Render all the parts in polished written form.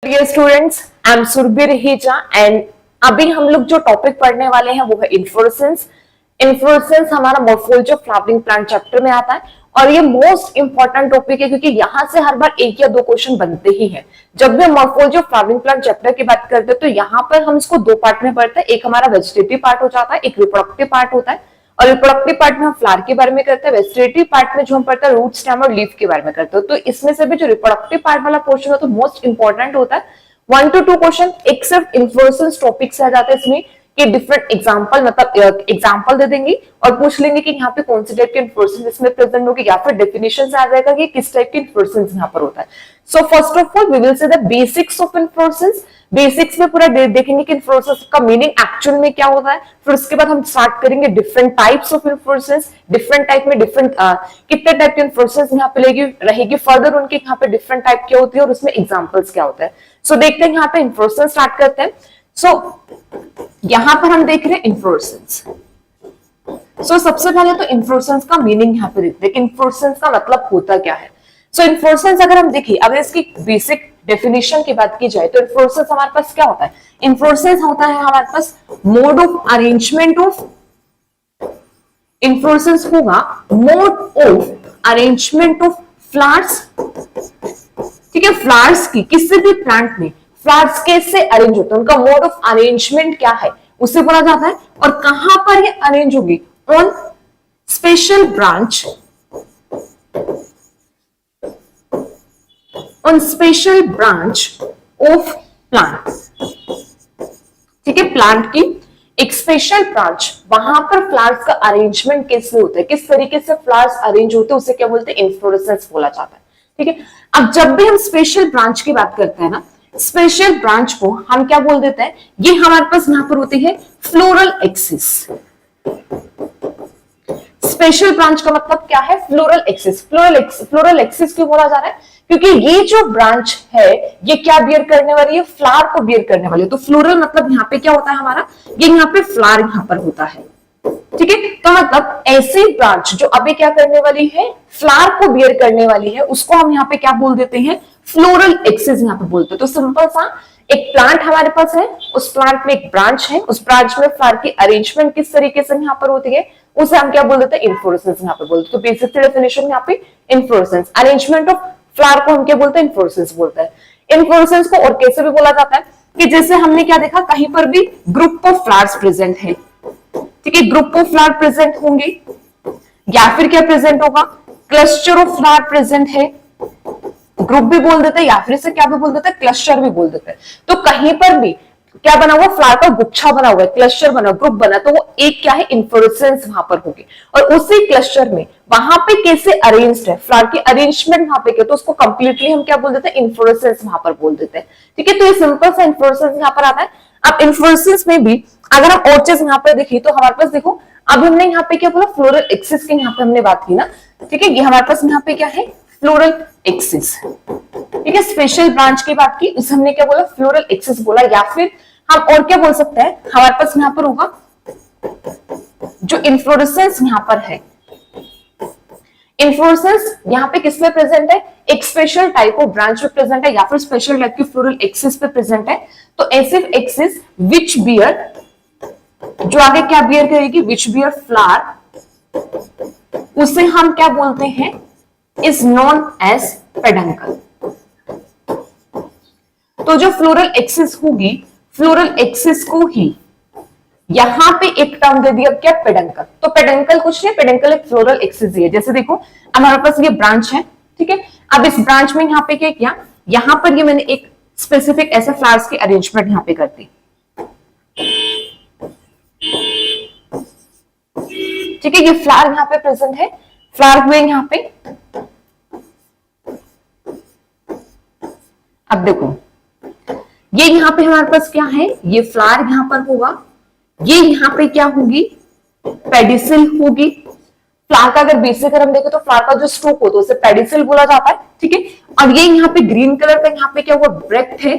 Dear students, I am Surabhi Raheja and अभी हम लोग जो टॉपिक पढ़ने वाले हैं वो है इन्फ्लोरेसेंस। इन्फ्लोरेसेंस हमारा morphology of flowering plant chapter में आता है और ये मोस्ट इंपॉर्टेंट टॉपिक है क्योंकि यहां से हर बार एक या दो क्वेश्चन बनते ही हैं। जब भी हम morphology of flowering plant chapter की बात करते हैं तो यहाँ पर हम इसको दो पार्ट में पढ़ते हैं। एक हमारा वेजिटेटिव पार्ट हो जाता है, एक रिप्रोडक्टिव पार्ट होता है। और रिप्रोडक्टिव पार्ट में हम फ्लावर के बारे में करते हैं, वेजिटेटिव पार्ट में जो हम पढ़ते हैं रूट, स्टेम और लीफ के बारे में करते हैं। तो इसमें से भी जो रिप्रोडक्टिव पार्ट वाला पोर्शन है तो मोस्ट इंपॉर्टेंट होता है। 1 to 2 क्वेश्चन एक सिर्फ इन्फ्लोरेसेंस टॉपिक से आ जाता है इसमें कि डिफरेंट एग्जांपल मतलब एग्जांपल दे देंगे और पूछ लेंगे कि यहाँ पे कौन सी टाइप की इन्फ्लोरेसेंस इसमें प्रेजेंट होगी या फिर डेफिनेशन से आ जाएगा कि किस टाइप की इन्फ्लोरेसेंस यहाँ पर होता है। So first of all we will see the basics of inflorescence. Basics में पूरा देखेंगे कि इन्फ्लोरेसेंस का मीनिंग एक्चुअल में क्या होता है। फिर उसके बाद हम स्टार्ट करेंगे different types of inflorescence, different type में डिफरेंट कितने टाइप की इन्फ्लोरेसेंस यहाँ पे रहेगी फर्दर उनके यहाँ पे डिफरेंट टाइप क्या होती है और उसमें एग्जांपल्स क्या होता है। सो देखते हैं यहाँ पे इन्फ्लोरेसेंस स्टार्ट करते हैं। सो यहां पर हम देख रहे हैं इन्फ्लोरेसेंस। सो सबसे पहले तो इन्फ्लोरेसेंस का मीनिंग यहाँ पे देखते हैं कि इन्फ्लोरेसेंस का मतलब होता क्या है। सो इन्फ्लोरेसेंस अगर हम देखिए, अगर इसकी बेसिक डेफिनेशन की बात की जाए तो इन्फ्लोरेसेंस हमारे पास क्या होता है। इन्फ्लोरेसेंस होता है हमारे पास mode of arrangement of, inflorescence होगा mode of arrangement of flowers. ठीक है, फ्लावर्स की किसी भी प्लांट में फ्लावर्स कैसे अरेंज होते हैं, उनका मोड ऑफ अरेंजमेंट क्या है उसे बोला जाता है। और कहां पर ये अरेंज होगी, on special branch, on special branch of plant. ठीक है, प्लांट की एक स्पेशल ब्रांच, वहां पर फ्लावर्स का अरेंजमेंट कैसे होता है, किस तरीके से फ्लावर्स अरेंज होते हैं, उसे क्या बोलते हैं, इन्फ्लोरेसेंस बोला जाता है। ठीक है, अब जब भी हम स्पेशल ब्रांच की बात करते हैं ना, स्पेशल ब्रांच को हम क्या बोल देते हैं, ये हमारे पास यहां पर होती है फ्लोरल एक्सिस। स्पेशल ब्रांच का मतलब क्या है, फ्लोरल एक्सिस। फ्लोरल एक्सिस क्यों बोला जा रहा है, क्योंकि ये जो ब्रांच है ये क्या बियर करने वाली है, फ्लावर को बियर करने वाली है। तो फ्लोरल मतलब यहाँ पे क्या होता है हमारा, ये यहाँ पे फ्लावर यहाँ पर होता है। ठीक है, तो मतलब ऐसी ब्रांच जो अभी क्या करने वाली है, फ्लावर को बियर करने वाली है, उसको हम यहाँ पे क्या बोल देते हैं, फ्लोरल एक्सिस यहाँ पे बोलते हैं। तो सिंपल सा एक प्लांट हमारे पास है, उस प्लांट में एक ब्रांच है, उस ब्रांच में फ्लावर की अरेंजमेंट किस तरीके से यहाँ पर होती है उसे हम क्या बोल देते हैं, इन्फ्लोरेसेंस यहाँ पे बोलते हैं। तो बेसिक डेफिनेशन यहाँ पे इन्फ्लोरेसेंस, अरेंजमेंट ऑफ फ्लावर को हम क्या बोलते हैं, इन्फ्लोरेसेंस बोलते हैं। इन्फ्लोरेसेंस को और कैसे भी बोला जाता है कि जैसे हमने क्या देखा, कहीं पर भी ग्रुप ऑफ फ्लावर्स प्रेजेंट है। ठीक है, ग्रुप ऑफ फ्लावर प्रेजेंट होंगे या फिर क्या प्रेजेंट होगा, क्लस्टर ऑफ फ्लावर प्रेजेंट है। ग्रुप भी बोल देते हैं या फिर इसे क्या भी बोल देते हैं, क्लस्टर भी बोल देते हैं। तो कहीं पर भी क्या बना हुआ, फ्लावर का गुच्छा बना हुआ है, क्लस्टर बना, ग्रुप बना, तो वो एक क्या है, इन्फ्लोरेसेंस वहां पर होगी। और उसी क्लस्टर में वहां पे कैसे अरेंज्ड है, फ्लावर की अरेंजमेंट वहां पे क्या, तो उसको कंप्लीटली हम क्या बोल देते हैं, इन्फ्लोरेसेंस वहां पर बोल देते हैं। ठीक है, तो ये सिंपल सा इन्फ्लोरेसेंस यहाँ पर आता है। अब इन्फ्लोरेसेंस में भी अगर हम और चीज यहाँ पर देखिए तो हमारे पास देखो, अब हमने यहाँ पे क्या बोला, फ्लोरल एक्सिस की यहाँ पे हमने बात की ना। ठीक है, ये हमारे पास यहाँ पे क्या है, फ्लोरल एक्सिस। ठीक है, स्पेशल ब्रांच की बात की, उसे हमने क्या बोला, फ्लोरल एक्सिस बोला। या फिर हम और क्या बोल सकते हैं, हमारे पास यहाँ पर होगा जो इन्फ्लोरेसेंस यहाँ पर है, इन्फ्लोरेसेंस यहाँ पे किस में प्रेजेंट है, एक स्पेशल टाइप ऑफ ब्रांच में प्रेजेंट है या फिर स्पेशल टाइप की फ्लोरल एक्सिस पे प्रेजेंट है। तो ऐसे एक्सिस विच बियर, जो आगे क्या बियर करेगी, विच बियर फ्लावर, उसे हम क्या बोलते हैं, इज नोन एज पेडंकल। तो जो फ्लोरल एक्सिस होगी, फ्लोरल एक्सिस को ही यहां पे एक टर्म दे दिया क्या, पेडंकल। तो पेडंकल कुछ नहीं, पेडंकल एक फ्लोरल एक्सिस है। जैसे देखो हमारे पास ये ब्रांच है, ठीक है, अब इस ब्रांच में यहाँ पे क्या किया, यहां पर ये मैंने एक स्पेसिफिक ऐसे फ्लावर्स की अरेंजमेंट यहाँ पे कर दी। ठीक है, ये फ्लावर यहाँ पे प्रेजेंट है, फ्लावर हुए यहाँ पे। अब देखो ये यहाँ पे हमारे पास क्या है, ये फ्लावर यहाँ पर होगा, ये यहाँ पे क्या होगी, पेडिसिल होगी। फ्लावर का अगर बेसिक हम देखें तो फ्लावर का जो स्टोक होता है उसे पेडिसिल बोला जाता है। ठीक है, और ये यहाँ पे ग्रीन कलर का यहाँ पे क्या हुआ, ब्रेक्ट है।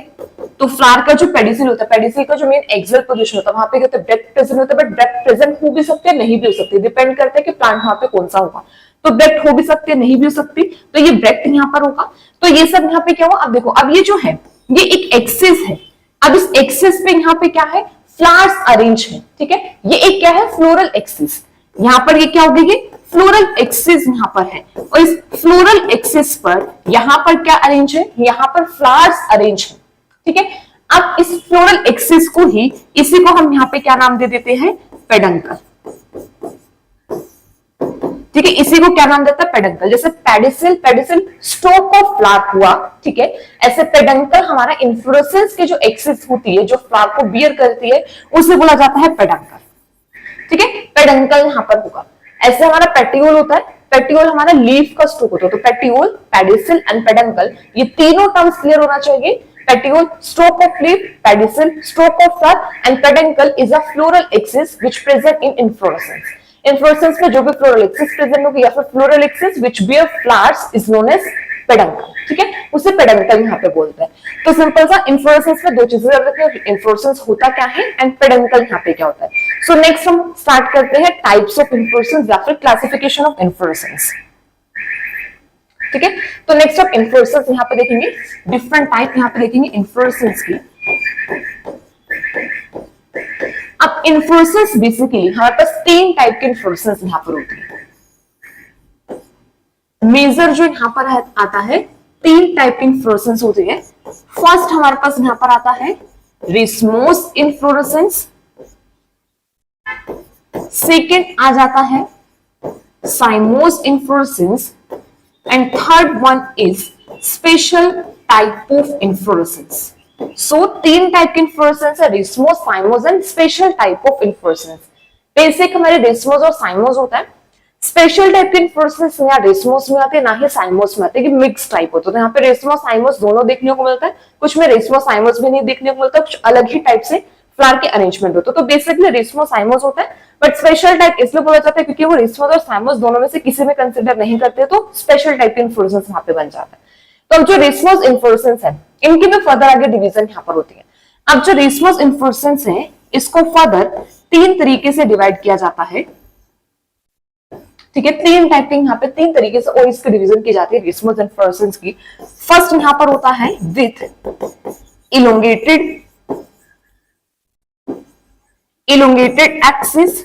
तो फ्लावर का जो पेडिसिल होता है, पेडिसिल का जो मेन एक्सल पोजीशन होता है वहां पे कहते हैं ब्रेक्ट प्रेजेंट होता है। बट ब्रेक्ट प्रेजेंट हो भी सकते हैं, नहीं भी हो सकती, डिपेंड करता है कि प्लांट वहां पे कौन सा होगा। तो ब्रेक्ट हो भी सकती है, नहीं भी हो सकती, तो ये ब्रेक्ट यहाँ पर होगा। तो ये सब यहाँ पे क्या हुआ, अब देखो अब ये जो है ये एक एक्सिस है। अब इस एक्सिस पे यहाँ पे क्या है, फ्लावर्स अरेंज है, ठीक है। ये एक क्या है, फ्लोरल एक्सिस। यहाँ पर ये क्या हो गई, फ्लोरल एक्सिस यहाँ पर है, और इस फ्लोरल एक्सिस पर यहाँ पर क्या अरेंज है, यहाँ पर फ्लावर्स अरेंज है, ठीक है। अब इस फ्लोरल एक्सिस को ही, इसी को हम यहाँ पे क्या नाम दे देते हैं, पेडंकल, ठीक है। इसी को क्या नाम देता है, पेडंकल। जैसे pedicel, pedicel stalk of flower हुआ, ठीक है। ऐसे पेडंकल हमारा इन्फ्लोरेसेंस के जो एक्सिस होती है, जो फ्लावर को बियर करती है, उसे बोला जाता है पेडंकल, ठीक है। पेडंकल यहाँ पर होगा। ऐसे हमारा पेटियोल होता है, पेटियोल हमारा लीफ का स्टोक होता है। तो पेटियोल, पेडिसिल एंड पेडंकल, ये तीनों टर्म्स क्लियर होना चाहिए। Petiole stalk of leaf, pedicel stalk of flower and peduncle is a floral axis which present in inflorescence. Inflorescence में जो भी फ्लोरल एक्सिस प्रेजेंट होगी या फिर floral axis which bear flowers is known as peduncle, ठीक है। उसे peduncle यहाँ पे बोलते हैं। तो सिंपल सा इन्फ्लोरेसेंस में दो चीजें याद रखिए, इन्फ्लोरेसेंस होता क्या है एंड पेडंकल यहाँ पे क्या होता है। सो नेक्स्ट हम स्टार्ट करते हैं टाइप्स ऑफ इन्फ्लोरेसेंस या फिर क्लासिफिकेशन ऑफ इन्फ्लोरेसेंस, ठीक है। तो नेक्स्ट ऑफ इन्फ्लोरेसेंस यहाँ पे देखेंगे, डिफरेंट टाइप यहाँ पे देखेंगे इन्फ्लोरेसेंस की। अब इन्फ्लोरेसेंस बेसिकली हमारे पास तीन टाइप के इन्फ्लोरेसेंस यहाँ पर होती है। मेजर जो यहाँ पर आता है, तीन टाइप की इन्फ्लोरेसेंस होती है। फर्स्ट हमारे पास यहाँ पर आता है रिस्मोस इन्फ्लोरेसेंस, सेकेंड आ जाता है cymose inflorescence, and third one is special type of inflorescence. So तीन टाइप के इन्फ्लोरेसेंस है, racemose, cymose and special type of inflorescence. Basic हमारे रिस्मोस और साइमोस होता है। स्पेशल टाइप के इन्फ्लोरेसेंस या रेसमोस में आते हैं, ना ही साइमोस में आते हैं, कि मिक्स टाइप होता है। तो यहाँ पे रेसमोस साइमोस दोनों देखने को मिलता है, कुछ में रेसमोस साइमोस भी नहीं देखने को मिलता, कुछ अलग ही टाइप से फ्लावर के अरेंजमेंट होते हैं। तो बेसिकली रेसमोस साइमोस होता है, बट स्पेशल टाइप इसलिए बोला जाता है क्योंकि वो रेसमोस और साइमोस दोनों में से किसी में कंसिडर नहीं करते, तो स्पेशल टाइप के इन्फ्लोरेसेंस यहाँ पे बन जाता है। तो अब जो रेसमोस इन्फ्लोरेसेंस है, इनकी भी फर्दर आगे डिवीजन यहाँ पर होती है। अब जो रेसमोस इन्फ्लोरेसेंस है, इसको फर्दर तीन तरीके से डिवाइड किया जाता है, ठीक है। तीन टाइप के यहाँ पे तीन तरीके से और इसकी डिवीजन की जाती है रेसमोस इन्फ्लोरेसेंस की। फर्स्ट यहाँ पर होता है विथ इलोंगेटेड एक्सिस।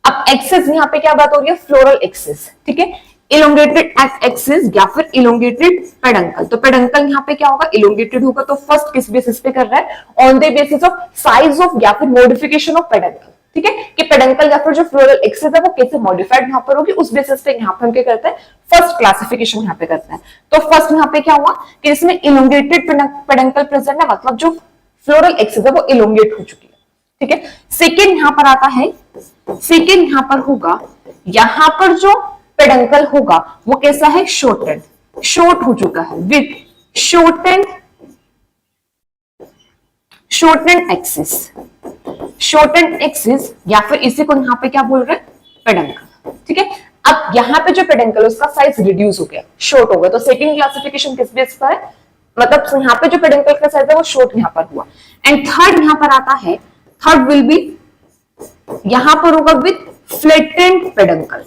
अब एक्सिस यहाँ पे क्या बात हो रही है, फ्लोरल एक्सिस, ठीक है। इलोंगेटेड एक्सिस या फिर इलोंगेटेड पेडंकल। तो पेडंकल यहाँ पे क्या होगा, इलोंगेटेड होगा। तो फर्स्ट किस बेसिस पे कर रहा है, on the basis of size of या फिर मॉडिफिकेशन ऑफ पेडंकल, ठीक है। कि पेडंकल या फिर जो फ्लोरल एक्सिस है वो कैसे मॉडिफाइड यहाँ पर होगी, उस बेसिस पे यहाँ पे हम क्या करते हैं, फर्स्ट क्लासिफिकेशन यहाँ पे करते हैं। तो फर्स्ट यहाँ पे क्या हुआ कि इसमें इलोंगेटेड पेडंकल प्रेजेंट है, मतलब जो फ्लोरल एक्सिस है वो इलोंगेट हो चुकी है, ठीक है। सेकेंड यहाँ पर आता है, सेकेंड यहाँ पर होगा, यहाँ पर जो पेडंकल होगा वो कैसा है, शॉर्टेंड, शॉर्ट हो चुका है, with shortened axis, shortened axis या फिर इसी को यहाँ पे क्या बोल रहे हैं, पेडंकल, ठीक है। अब यहाँ पे जो पेडंकल है उसका साइज रिड्यूस हो गया, शॉर्ट हो गया। तो सेकंड क्लासिफिकेशन किस बेस पर है, मतलब यहाँ पे जो पेडंकल का साइज है वो शॉर्ट यहाँ पर हुआ। एंड थर्ड यहाँ पर आता है, थर्ड विल बी, यहां पर होगा विथ फ्लैटेंड पेडंकल,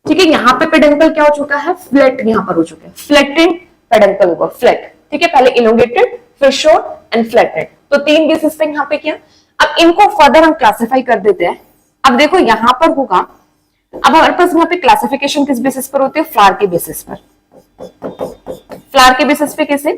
ठीक है। यहां पे पेडंकल क्या हो चुका है, फ्लैट यहां पर हो चुका है, फ्लैटेंड पेडंकल होगा, फ्लैट, ठीक है। पहले इलोंगेटेड, फिर शॉर्ट एंड फ्लैटेंड। तो तीन बेसिस पे यहां पे किया। अब इनको फर्दर हम क्लासिफाई कर देते हैं। अब देखो यहां पर होगा, अब हमारे पास यहाँ पे क्लासिफिकेशन किस बेसिस पर होती है, फ्लावर के बेसिस पर। फ्लावर के बेसिस पे कैसे,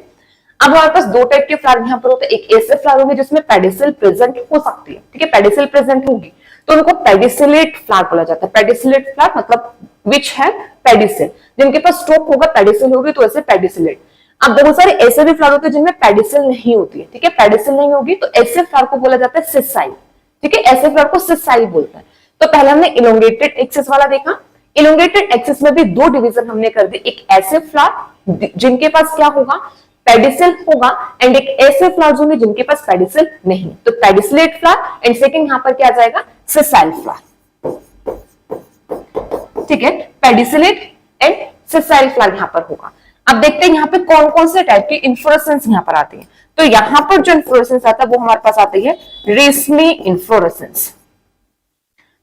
अब हमारे पास दो टाइप के फ्लावर यहाँ पर होते हैं। एक ऐसे फ्लावर होंगे जिसमें पेडिसिल प्रेजेंट हो सकती है, ठीक है, पेडिसिल प्रेजेंट होगी तो उनको पेडिसिलेट फ्लावर बोला जाता है। पेडिसिलेट फ्लावर मतलब विच है पेडिसिल, जिनके पास स्टोक होगा, पेडिसिल होगी, तो ऐसे पेडिसिलेट। अब बहुत सारे ऐसे भी फ्लावर होते हैं जिनमें पेडिसिल नहीं होती है, ठीक है, पेडिसिल नहीं होगी, तो ऐसे फ्लावर को बोला जाता है सिसाइल, ठीक है, ऐसे फ्लावर को सिसाइल बोलते हैं। तो पहले हमने इलोंगेटेड एक्सिस वाला देखा। इलोंगेटेड एक्सिस में भी दो डिवीजन हमने कर दी, एक ऐसे फ्लावर जिनके पास क्या होगा, पेडिसिल होगा, एंड एक ऐसे फ्लावर्स होंगे जिनके पास पेडिसिल नहीं, तो पेडिसिलेट फ्लावर, एंड सेकंड यहां पर क्या आ जाएगा, सिसाइल फ्लावर, ठीक है, पेडिसिलेट एंड सिसाइल फ्लावर यहां पर होगा। अब देखते हैं यहाँ पे कौन कौन से टाइप की इन्फ्लोरेसेंस यहाँ पर आती है। तो यहाँ पर जो इन्फ्लोरेसेंस आता है वो हमारे पास आती है रेशमी इन्फ्लोरेसेंस।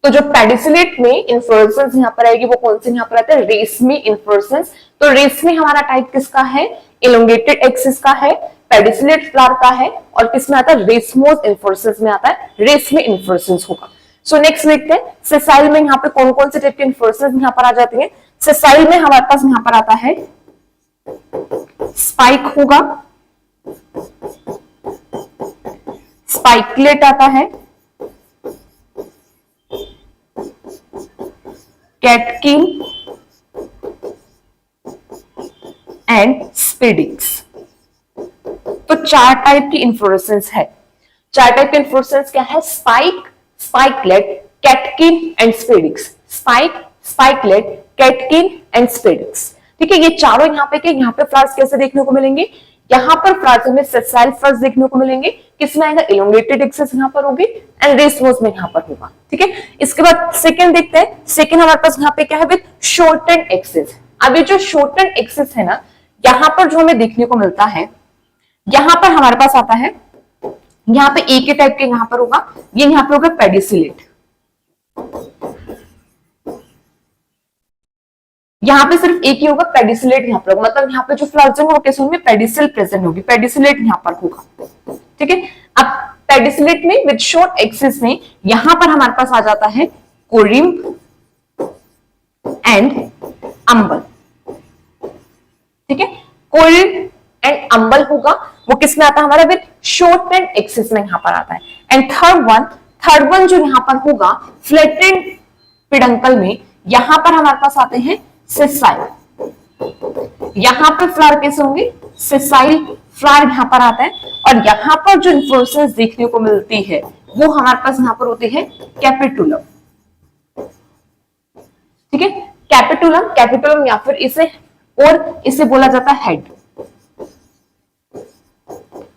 तो जो पेडिसिलेट में इन्फ्लोरेसेंस यहाँ पर आएगी वो कौन सी यहाँ पर आता है, रेशमी इन्फ्लोरेसेंस। तो रेशमी हमारा टाइप किसका है, इलोंगेटेड एक्सिस का है, पेडिसिलेट फ्लावर का है, और किसमें आता है, रेसमोस इन्फ्लोरेसेंस में आता है, रेशमी इन्फ्लोरेसेंस होगा। सो नेक्स्ट देखते हैं सेसाइल में यहाँ पे कौन कौन से टाइप के इन्फ्लोरेसेंस यहाँ पर आ जाती है। सेसाइल में हमारे पास यहाँ पर आता है स्पाइक होगा, स्पाइकलेट आता है, कैटकिन एंड स्पेडिक्स। तो 4 टाइप की इन्फ्लोरेसेंस है। 4 टाइप के इन्फ्लोरेसेंस क्या है, spike, spikelet, catkin and spadix. Spike, spikelet, catkin and spadix. ठीक है, ये चारों यहाँ पे यहाँ पे फ्लावर्स कैसे देखने को मिलेंगे, यहाँ पर फ्लावर्स हमें सेसाइल फ्लावर्स देखने को मिलेंगे, किसमें आएगा, इलोंगेटेड एक्सिस यहाँ पर होगी एंड रेसमोस में यहाँ पर होगा। ठीक है, इसके बाद सेकंड देखते हैं। सेकंड हमारे पास यहाँ पे क्या है, विद शॉर्टेंड एक्सिस। अब ये जो शॉर्टेंड एक्सिस है ना, यहाँ पर जो हमें देखने को मिलता है, यहाँ पर हमारे पास आता है, यहाँ पे एक ही टाइप के यहाँ पर होगा, ये यहाँ पे होगा पेडिसिलेट। यहाँ पे सिर्फ एक ही होगा, पेडिसिलेट यहाँ पर, मतलब यहाँ पे जो फ्लावर्स होंगे वो कैसे होंगे, पेडिसिल प्रेजेंट होगी, पेडिसिलेट यहाँ पर होगा। ठीक है, अब पेडिसिलेट में विद शॉर्ट एक्सिस में यहाँ पर हमारे पास आ जाता है कोरिम्ब एंड अंबल। ठीक है, कोरिम्ब एंड अंबल होगा, वो किसमें आता है हमारा, विद शॉर्टेंड एक्सिस में यहाँ पर आता है। एंड थर्ड वन जो यहाँ पर होगा फ्लैटेंड पिडंकल में, यहां पर हमारे पास आते हैं सेसाइल। यहां पर फ्लावर कैसे होंगे, सेसाइल फ्लावर यहां पर आता है, और यहां पर जो इन्फ्लोरेसेंस देखने को मिलती है वो हमारे पास यहां पर होती है कैपिटुलम। ठीक है, कैपिटुलम, कैपिटुलम या फिर इसे बोला जाता है हेड।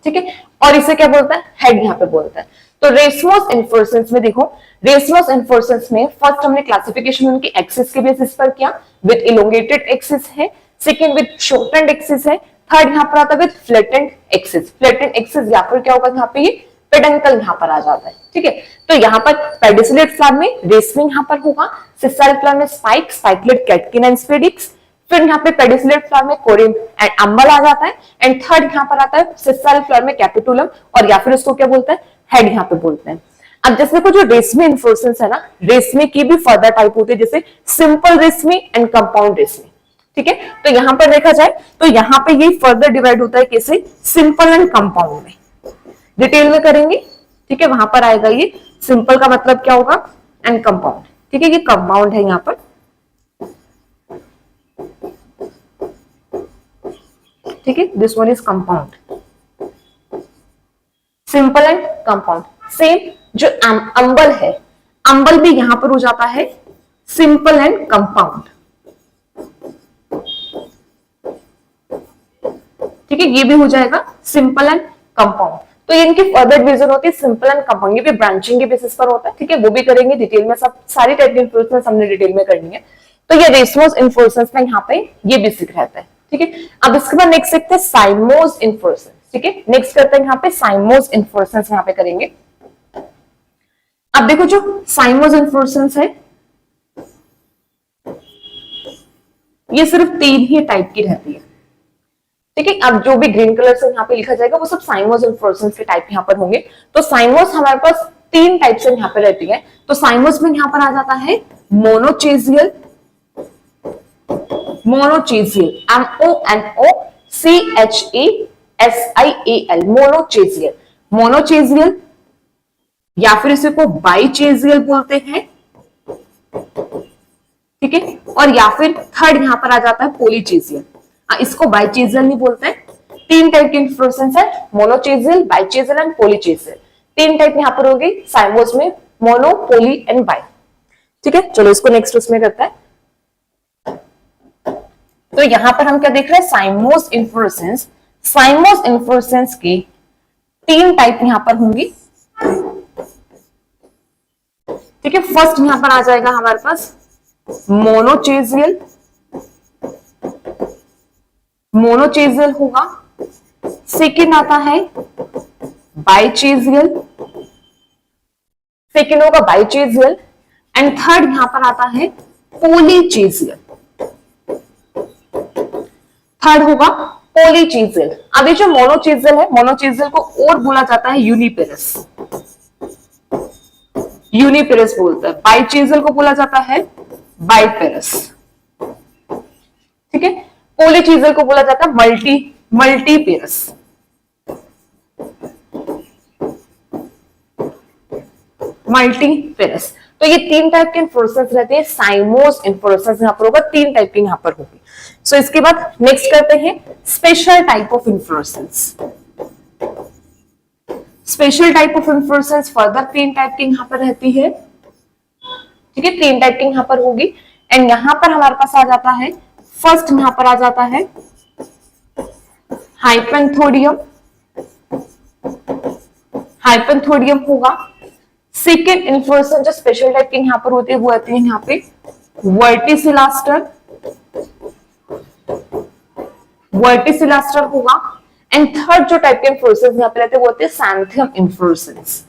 ठीक है, और इसे क्या बोलता है, हेड यहां पे बोलता है। तो रेसमोस इन्फ्लोरेसेंस में देखो, रेसमोस इन्फ्लोरेसेंस में फर्स्ट हमने क्लासिफिकेशन उनकी एक्सिस के बेसिस पर किया, विद इलोंगेटेड एक्सिस है, सेकंड विद शॉर्टेंड एक्सिस है, थर्ड यहां पर आता है with flattened axis. Flattened axis या फिर क्या होगा, यहाँ पे ये पेडंकल यहां पर आ जाता है। ठीक है, तो यहाँ पर पेडिसिलेट फ्लावर में रेशमी यहां पर होगा, सेसाइल फ्लावर में spike, spikelet, catkin and spadix, फिर यहाँ पे पेडिसिलेट फ्लावर में कोरिम्ब एंड अंबल आ जाता है, एंड थर्ड यहाँ पर आता है सेसाइल फ्लावर में कैपिटुलम, और या फिर उसको क्या बोलते हैं, हेड यहाँ पे बोलते हैं। अब जैसे को जो रेशमी इन्फ्लोरेसेंस है ना, रेशमी की भी फर्दर टाइप होती है, जैसे सिंपल रेशमी एंड कंपाउंड रेशमी। ठीक है, तो यहाँ पर देखा जाए तो यहाँ पे ये फर्दर डिवाइड होता है कैसे, सिंपल एंड कंपाउंड में, डिटेल में करेंगे। ठीक है, वहां पर आएगा ये सिंपल का मतलब क्या होगा एंड कंपाउंड। ठीक है, ये कंपाउंड है यहाँ पर। ठीक है, this one is compound, simple and compound. Same जो अंबल है, अंबल भी यहां पर हो जाता है सिंपल एंड कंपाउंड। ठीक है, ये भी हो जाएगा सिंपल एंड कंपाउंड। तो ये इनकी फर्दर डिवीजन होती है सिंपल एंड कंपाउंड, ये भी ब्रांचिंग के बेसिस पर होता है। ठीक है, वो भी करेंगे डिटेल में, सब सारी टाइप की इन्फ्लोरेसेंस हमने डिटेल में करनी है। तो ये रेसमोस इन्फ्लोरेसेंस में यहाँ पे ये बेसिक रहता है। ठीक है, अब इसके बाद नेक्स्ट देखते हैं साइमोस इन्फ्लोरेसेंस। ठीक है, नेक्स्ट करते हैं यहाँ पे साइमोस इन्फ्लोरेसेंस यहाँ पे करेंगे। अब देखो जो साइमोस इन्फ्लोरेसेंस है ये सिर्फ 3 ही टाइप की रहती है। ठीक है, अब जो भी ग्रीन कलर से यहाँ पे लिखा जाएगा वो सब साइमोस इन्फ्लोरेसेंस के टाइप यहाँ पर होंगे। तो साइमोस हमारे पास 3 टाइप से यहाँ पे रहती है। तो साइमोस में यहाँ पर आ जाता है monochasial, monochasial, MONOCHESIAL, monochasial, monochasial, या फिर इसे को बाइचेजियल बोलते हैं। ठीक है, और या फिर थर्ड यहां पर आ जाता है पॉलीचेजियल, इसको बाइचेजियल नहीं बोलते हैं। 3 टाइप की इन्फ्लोरेसेंस है, मोनोचेजियल, बाइचेजियल एंड पॉलीचेजियल। 3 टाइप यहां पर होगी साइमोस में, मोनो, पोली एंड बाइ। ठीक है, चलो इसको नेक्स्ट उसमें करता है। तो यहां पर हम क्या देख रहे हैं, साइमोस इन्फ्लोरेसेंस। साइमोस इन्फ्लोरेसेंस की 3 टाइप यहां पर होंगी। ठीक है, फर्स्ट यहां पर आ जाएगा हमारे पास मोनोचेजियल, मोनोचेजियल होगा। सेकेंड आता है बाइचेजियल, सेकेंड होगा बाइचेजियल। एंड थर्ड यहां पर आता है पोलीचेजियल। थर्ड होगा पोलीचेजियल। अब ये जो मोनोचेजियल है, मोनोचेजियल को और बोला जाता है यूनिपेरस, यूनिपेरस बोलते हैं। बाइचेजियल को बोला जाता है बाइपेरस, ठीक है। पोलीचेजियल को बोला जाता है मल्टीपेरस। मल्टीपेरस। तो ये तीन टाइप के इन्फ्लोरेसेंस रहते हैं। साइमोस इन्फ्लोरेसेंस यहां पर होगा, तीन टाइप के यहां पर होगी। सो इसके बाद नेक्स्ट करते हैं special type of inflorescence. Special type of inflorescence further तीन टाइप की यहां पर रहती है, ठीक है। तीन टाइप की यहां पर होगी एंड यहां पर हमारे पास आ जाता है, फर्स्ट यहां पर आ जाता है हाइपेंथोडियम। हाइपेंथोडियम होगा। सेकेंड इन्फ्लोरेसेंस जो स्पेशल टाइप की यहां पर होती है वो आती है यहां पे वर्टिसिलास्टर, वर्टिसिलास्टर होगा। एंड थर्ड जो टाइप के इन्फ्लोरेसेंस यहां पे रहते हैं वो होते हैं सैंथियम इन्फ्लोरेसेंस,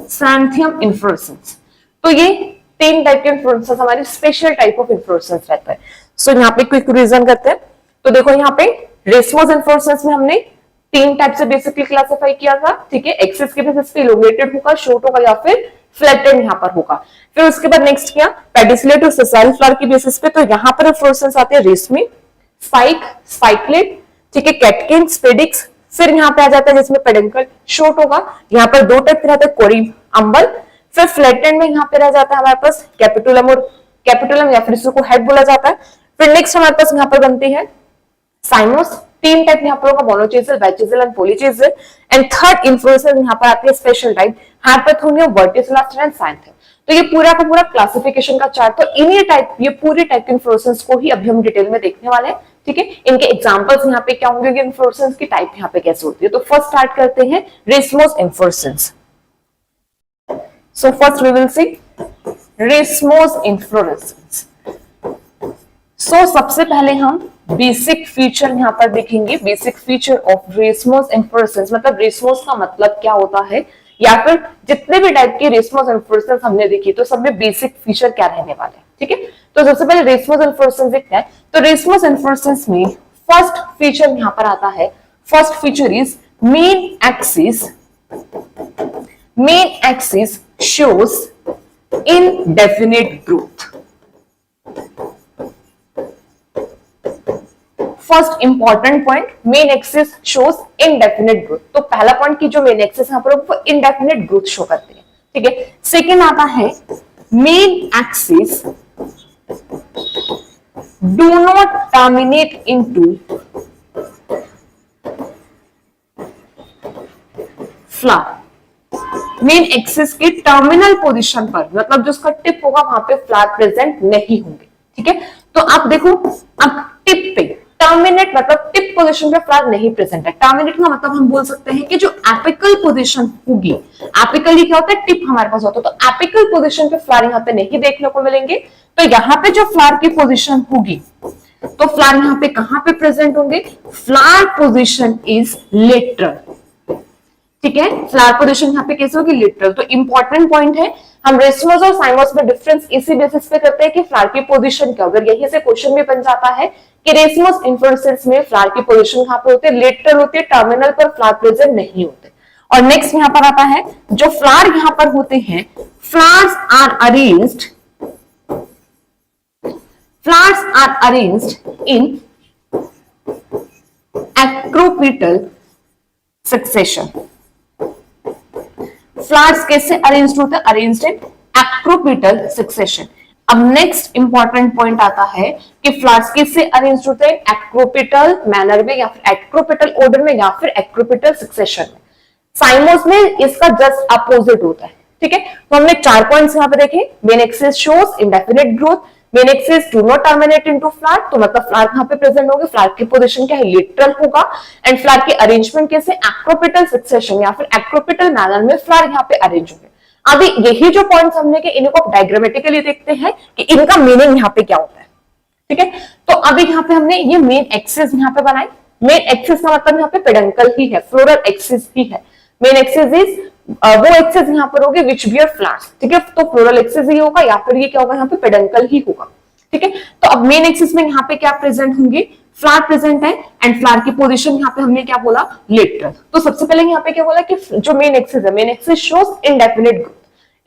सैंथियम इन्फ्लोरेसेंस। तो ये तीन टाइप के इन्फ्लोरेसेंस हमारे स्पेशल टाइप ऑफ इन्फ्लोरेसेंस रहता है। सो यहाँ पे क्विक रिवीजन करते हैं। तो देखो यहाँ पे रेसमोस इन्फ्लोरेसेंस में हमने तीन टाइप से बेसिकली क्लासिफाई किया था, ठीक है। एक्सिस के बेसिस पे इलोंगेटेड होगा, शॉर्ट होगा या फिर फ्लैटेंड यहाँ पर होगा। फिर उसके बाद नेक्स्ट किया पेडिसलेट और सेसाइल फ्लावर की बेसिस पे। तो यहाँ पर इन्फ्लोरेसेंस आते हैं रेशमी, स्पाइक, स्पाइकलेट, ठीक है, कैटकिन, स्पेडिक्स। फिर यहाँ पे आ जाता है जिसमें पेडंकल शॉर्ट होगा। यहाँ पर दो टाइप रहता है, कोरी अंबल। फिर फ्लैटेंड में यहाँ पे रह जाता है हमारे पास कैपिटुलम और कैपिटुलम या फिर इसको हेड बोला जाता है। फिर नेक्स्ट हमारे पास यहाँ पर बनती है साइमोस। तीन टाइप यहाँ पर होगा, monochasial, dichasial and polychasial. And third inflorescence यहाँ पर आती है special type hypanthodium, verticillaster and cyathium. तो ये पूरा का पूरा क्लासिफिकेशन का चार्ट। तो इन्हीं टाइप, ये पूरे टाइप के इन्फ्लोरेसेंस को ही अभी हम डिटेल में देखने वाले हैं, ठीक है। इनके एग्जांपल्स यहाँ पे क्या होंगे, इन्फ्लोरेसेंस की टाइप यहाँ पे कैसे होती है। तो फर्स्ट स्टार्ट करते हैं racemose inflorescence. So first we will see racemose inflorescence. So सबसे पहले हम बेसिक फीचर यहाँ पर देखेंगे। Basic feature of racemose inflorescence मतलब रेसमोस का मतलब क्या होता है, या फिर जितने भी टाइप के रेसमोस इन्फ्लोरेसेंस हमने देखी तो सब में बेसिक फीचर क्या रहने वाले हैं, ठीक है। तो सबसे पहले रेसमोस इन्फ्लोरेसेंस देखते हैं। तो रेसमोस इन्फ्लोरेसेंस में फर्स्ट फीचर यहाँ पर आता है, first feature is main axis. Main axis shows indefinite growth. First important point, main axis shows indefinite growth. तो पहला पॉइंट की जो मेन एक्सिस यहाँ पर वो इनडेफिनेट ग्रोथ शो करती है, ठीक है। सेकेंड आता है main axis do not terminate into flower. Main axis के टर्मिनल पोजीशन पर, मतलब जो उसका टिप होगा वहां पे फ्लावर प्रेजेंट नहीं होंगे, ठीक है। तो आप देखो, अब टिप पे टर्मिनेट मतलब टिप पोजीशन पे फ्लावर नहीं प्रेजेंट है। टर्मिनेट का मतलब हम बोल सकते हैं कि जो एपिकल पोजीशन होगी, एपिकल क्या होता है, टिप हमारे पास होता है, तो एपिकल पोजीशन पे फ्लावर यहाँ पे नहीं देखने को मिलेंगे। तो यहाँ पे जो फ्लावर की पोजीशन होगी तो फ्लावर यहाँ पे कहां पे प्रेजेंट होंगे, फ्लावर पोजीशन इज लेटरल, ठीक है। फ्लावर पोजीशन यहाँ पे कैसे होगी, लिटरल। तो इंपॉर्टेंट पॉइंट है, हम रेसमोस और साइमोस में डिफरेंस इसी बेसिस पे करते हैं कि फ्लावर की पोजीशन क्या होगी। यही से क्वेश्चन भी बन जाता है कि रेसमोस इन्फ्लोरेसेंस में फ्लावर की पोजीशन कहां पे होती है, लिटरल होती है, टर्मिनल पर फ्लावर प्रेजेंट नहीं होते। और नेक्स्ट यहाँ पर आता है, जो फ्लावर यहाँ पर होते हैं, flowers are arranged, flowers are arranged in acropetal succession. Flowers कैसे अरेंज्ड होते हैं, अरेंज्ड इन एक्रोपिटल सक्सेशन। अब नेक्स्ट इंपॉर्टेंट पॉइंट आता है कि फ्लावर्स कैसे अरेंज्ड होते हैं, एक्रोपिटल मैनर में या फिर एक्रोपिटल ऑर्डर में या फिर एक्रोपिटल सक्सेशन में। साइमोस में इसका जस्ट अपोजिट होता है, ठीक है। तो हमने 4 पॉइंट्स यहाँ पे देखे। Main axis shows indefinite growth, main axis do not terminate into flower, तो मतलब फ्लावर कहां पे प्रेजेंट होगी, फ्लावर की पोजीशन क्या है, लिटरल होगा। एंड फ्लावर की अरेंजमेंट कैसे, एक्रोपिटल सक्सेशन या फिर एक्रोपिटल मैनर में फ्लावर यहाँ पे अरेंज होंगे। अभी यही जो पॉइंट्स हमने के इनको आप डायग्रामेटिकली देखते हैं कि इनका मीनिंग यहाँ पे क्या होता है, ठीक है। तो अभी यहाँ पे हमने ये मेन एक्सिस यहाँ पे बनाई। मेन एक्सिस का मतलब यहाँ पे पेडंकल ही है, फ्लोरल एक्सिस ही है। मेन एक्सिस इज वो एक्सेस यहाँ पर होगी विच बियर फ्लावर्स, ठीक है। तो फ्लोरल एक्सेस ही होगा या फिर ये क्या होगा यहाँ पे पेडंकल ही होगा, ठीक है। तो अब मेन एक्सिस में यहाँ पे क्या प्रेजेंट होंगे, फ्लावर प्रेजेंट है एंड फ्लावर की पोजीशन यहाँ पे हमने क्या बोला, लेटरल। तो सबसे पहले यहाँ पे क्या बोला कि जो मेन एक्सिस है, main axis shows indefinite growth,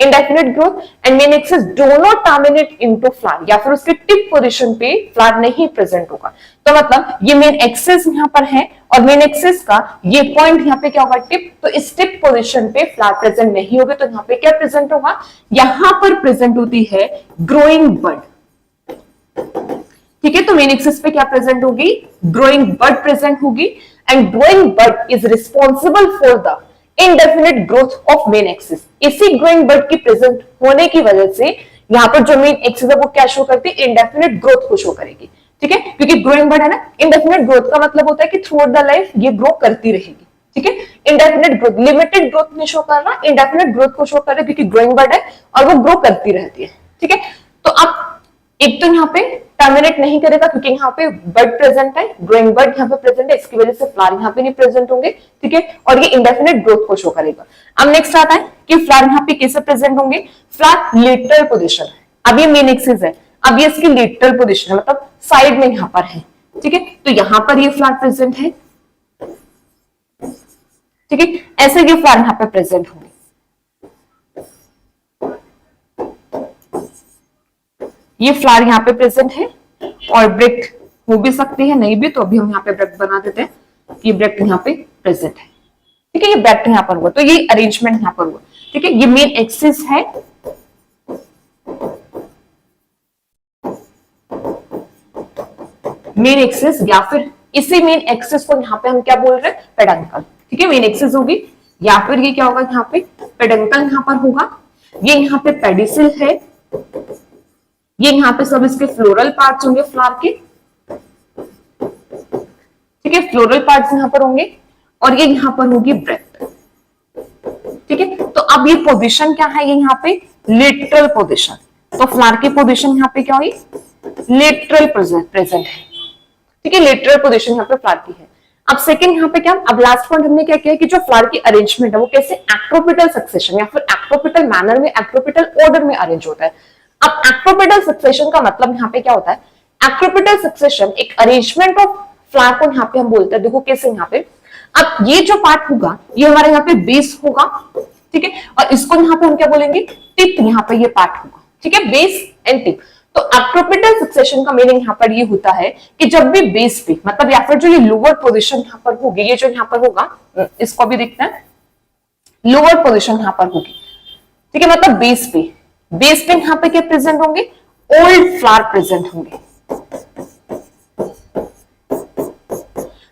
indefinite growth and main axis do not terminate into flower, या फिर उसके टिप पोजीशन पे फ्लावर नहीं प्रेजेंट होगा। तो मतलब ये मेन एक्सिस यहाँ पर है और मेन एक्सिस का ये पॉइंट यहाँ पे क्या होगा, टिप। तो इस टिप पोजीशन पे फ्लावर प्रेजेंट नहीं होगा, तो यहाँ पे क्या प्रेजेंट होगा, यहाँ पर प्रेजेंट होती है ग्रोइंग बड, ठीक है। तो मेन एक्सिस पे क्या प्रेजेंट होगी, ग्रोइंग बड प्रेजेंट होगी and growing bud is responsible for the indefinite growth of main axis. इसी ग्रोइंग बड की प्रेजेंट होने की वजह से यहाँ पर जो मेन एक्सिस है वो क्या शो करती है, इंडेफिनिट ग्रोथ को शो करेगी, ठीक है। क्योंकि ग्रोइंग बड है ना, इंडेफिनिट ग्रोथ का मतलब होता है कि थ्रू आउट द लाइफ ये ग्रो करती रहेगी, ठीक है। इंडेफिनिट ग्रोथ, लिमिटेड ग्रोथ नहीं शो कर रहा, इंडेफिनिट ग्रोथ को शो कर रहा है क्योंकि ग्रोइंग बड है और वो ग्रो करती रहती है, ठीक है। तो अब एक तो यहाँ पे टर्मिनेट नहीं करेगा क्योंकि यहाँ पे बर्ड प्रेजेंट है, ग्रोइंग बर्ड यहाँ पे प्रेजेंट है, इसकी वजह से फ्लावर यहाँ पे नहीं प्रेजेंट होंगे, ठीक है। और ये इंडेफिनिट ग्रोथ को शो करेगा। अब नेक्स्ट आता है कि फ्लावर यहाँ पे कैसे प्रेजेंट होंगे, फ्लावर लेटरल पोजीशन है, अब ये मेन एक्सिस है, अब ये इसकी लेटरल पोजीशन है, मतलब साइड में यहाँ पर है, ठीक है। तो यहाँ पर ये फ्लावर प्रेजेंट है, ठीक है। ऐसे ये फ्लावर यहाँ पे प्रेजेंट होंगे, ये फ्लावर यहाँ पे प्रेजेंट है और ब्रेक्ट हो भी सकती है, नहीं भी, तो अभी हम यहाँ पे ब्रेक्ट बना देते हैं, ये ब्रेक्ट यहाँ पे प्रेजेंट है, ठीक है। ये ब्रेक्ट यहाँ पर हुआ, तो ये अरेंजमेंट यहाँ पर हुआ, ठीक है। ये मेन एक्सिस है, मेन एक्सिस, या फिर इसी मेन एक्सिस को यहाँ पे हम क्या बोल रहे हैं, पेडंकल, ठीक है। मेन एक्सिस होगी या फिर ये क्या होगा, यहाँ पे पेडंकल यहाँ पर होगा। ये यहाँ पे पेडिसिल है, ये यहाँ पे सब इसके फ्लोरल पार्ट्स होंगे फ्लावर के, ठीक है। फ्लोरल पार्ट्स यहाँ पर होंगे और ये यहाँ पर होगी ब्रेथ, ठीक है। तो अब ये पोजीशन क्या है, ये यहाँ पे लेटरल पोजीशन, तो फ्लावर की पोजीशन यहाँ पे क्या हुई, लेटरल प्रेजेंट है, ठीक है। लेटरल पोजीशन यहाँ पे फ्लावर की है। अब सेकंड यहाँ पे क्या, अब लास्ट पॉइंट हमने क्या किया कि जो फ्लावर की अरेंजमेंट है वो कैसे एक्ट्रोपिटल सक्सेशन या फिर एक्ट्रोपिटल मैनर में, एक्ट्रोपिटल ऑर्डर में अरेंज होता है। अब एक्ट्रोपिटल सक्सेशन का मतलब यहाँ पे क्या होता है, एक्ट्रोपिटल सक्सेशन एक अरेंजमेंट ऑफ फ्लावर को यहाँ पे हम बोलते हैं, देखो कैसे यहाँ पे, अब ये जो पार्ट होगा ये हमारे यहाँ पे बेस होगा, ठीक है। और इसको यहाँ पे हम क्या बोलेंगे, टिप, यहाँ पे ये पार्ट होगा, ठीक है, बेस एंड टिप। तो एक्ट्रोपिटल सक्सेशन का मीनिंग यहाँ पर ये होता है कि जब भी बेस पे, मतलब या फिर जो ये लोअर पोजीशन यहाँ पर होगी, ये जो यहाँ पर होगा, इसको भी देखते हैं, लोअर पोजीशन यहाँ पर होगी, ठीक है। मतलब बेस पे यहाँ पे क्या प्रेजेंट होंगे, ओल्ड फ्लावर प्रेजेंट होंगे,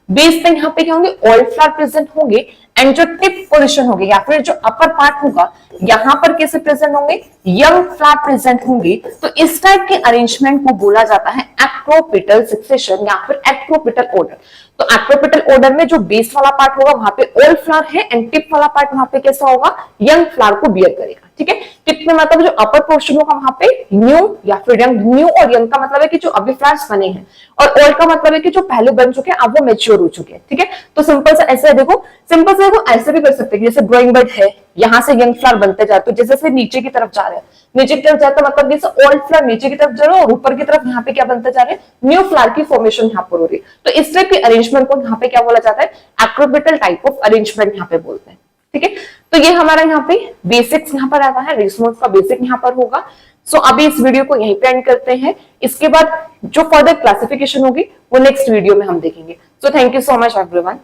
बेस पे यहाँ पे क्या होंगे, ओल्ड फ्लावर प्रेजेंट होंगे एंड जो टिप पोजीशन होगी या फिर जो अपर पार्ट होगा यहां पर कैसे प्रेजेंट होंगे, यंग फ्लावर प्रेजेंट होंगे। तो इस टाइप के अरेंजमेंट को बोला जाता है एक्ट्रोपिटल सक्सेशन या फिर एक्ट्रोपिटल ऑर्डर। तो एक्ट्रोपिटल ऑर्डर में जो बेस वाला पार्ट होगा वहां पे ओल्ड फ्लावर है एंड टिप वाला पार्ट वहां पे कैसा होगा, यंग फ्लावर को बियर करेगा, ठीक है। टिप में मतलब जो अपर पोर्शन होगा वहां पे न्यू या फिर यंग, न्यू और यंग का मतलब है कि जो अभी फ्लावर्स बने हैं, और ओल्ड का मतलब है कि जो पहले बन चुके हैं अब वो मैच्योर हो चुके हैं, ठीक है। तो सिंपल सा ऐसे है, देखो सिंपल से देखो, ऐसे भी कर सकते हैं, जैसे ग्रोइंग बड है, यहां से यंग फ्लावर बनते जाते, तो जैसे नीचे की तरफ जा रहे हैं, नीचे की तरफ जाता है मतलब जैसे ओल्ड फ्लावर नीचे की तरफ जा रहे हैं और ऊपर की तरफ यहाँ पे क्या बनते जा रहे हैं, न्यू फ्लावर की फॉर्मेशन यहाँ पर हो रही है। तो इस टाइप के अरेंजमेंट को यहाँ पे क्या बोला जाता है, एक्ट्रोपिटल टाइप ऑफ अरेंजमेंट यहाँ पे बोलते हैं, ठीक है। तो ये हमारा यहाँ पे बेसिक्स यहाँ पर आता है, रेसमोस का बेसिक यहाँ पर होगा। सो अभी इस वीडियो को यहीं पे एंड करते हैं, इसके बाद जो फर्दर क्लासिफिकेशन होगी वो नेक्स्ट वीडियो में हम देखेंगे। So thank you so much everyone.